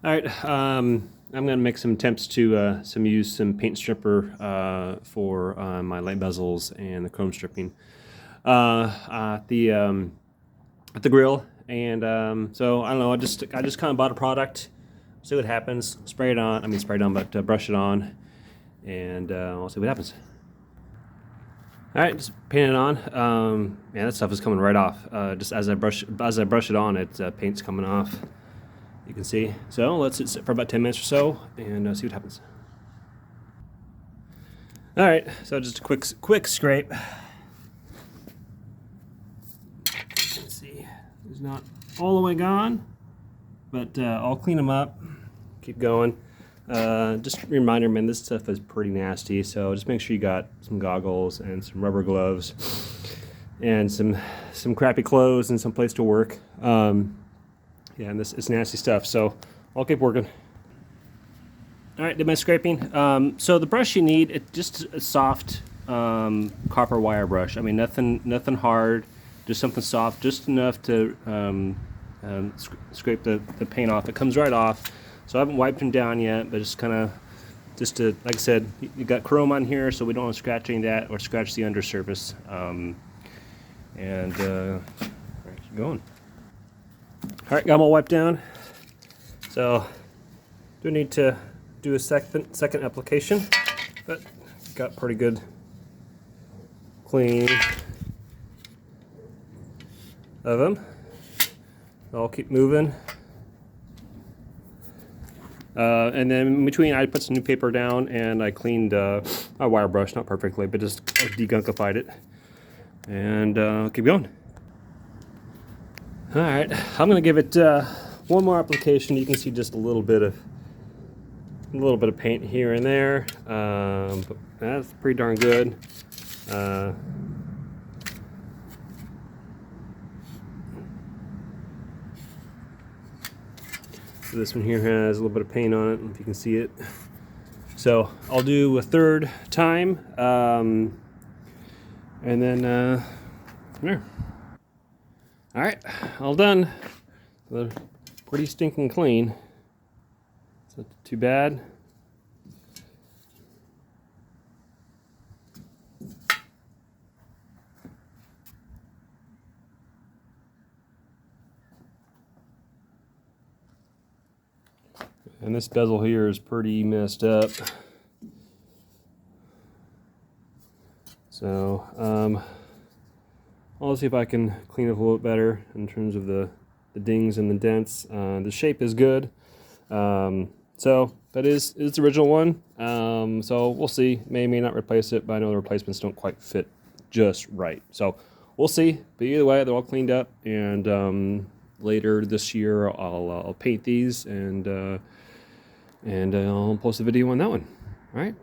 All right, I'm going to make some attempts to use some paint stripper for my light bezels and the chrome stripping at the grill. And so I don't know. I just kind of bought a product, see what happens. Spray it on. I mean, spray it on, but brush it on, and we'll see what happens. All right, just paint it on. Man, that stuff is coming right off. Just as I brush it on, paint's coming off. You can see. So let's sit for about 10 minutes or so and see what happens. All right, so just a quick scrape. Let's see, it's not all the way gone, but I'll clean them up. Keep going. Just a reminder, man, this stuff is pretty nasty. So just make sure you got some goggles and some rubber gloves and some crappy clothes and some place to work. Yeah, and this is nasty stuff, so I'll keep working. All right, did my scraping. So the brush you need, it's just a soft copper wire brush. I mean, nothing hard, just something soft, just enough to scrape the paint off. It comes right off, so I haven't wiped them down yet, but just kind of, like I said, you got chrome on here, so we don't want to scratch any of that or scratch the undersurface. Keep going. All right, got them all wiped down. So do need to do a second application, but got pretty good clean of them. I'll keep moving. And then in between, I put some new paper down and I cleaned my wire brush, not perfectly, but just degunkified it. And keep going. All right, I'm gonna give it one more application. You can see just a little bit of paint here and there, but that's pretty darn good. So this one here has a little bit of paint on it, if you can see it. So I'll do a third time, and then there. All right, all done. They're pretty stinking clean. It's not too bad. And this bezel here is pretty messed up. So I'll see if I can clean it up a little bit better in terms of the dings and the dents. The shape is good. So that is the original one. So we'll see. May not replace it, but I know the replacements don't quite fit just right. So we'll see. But either way, they're all cleaned up. And later this year, I'll paint these and I'll post a video on that one. All right.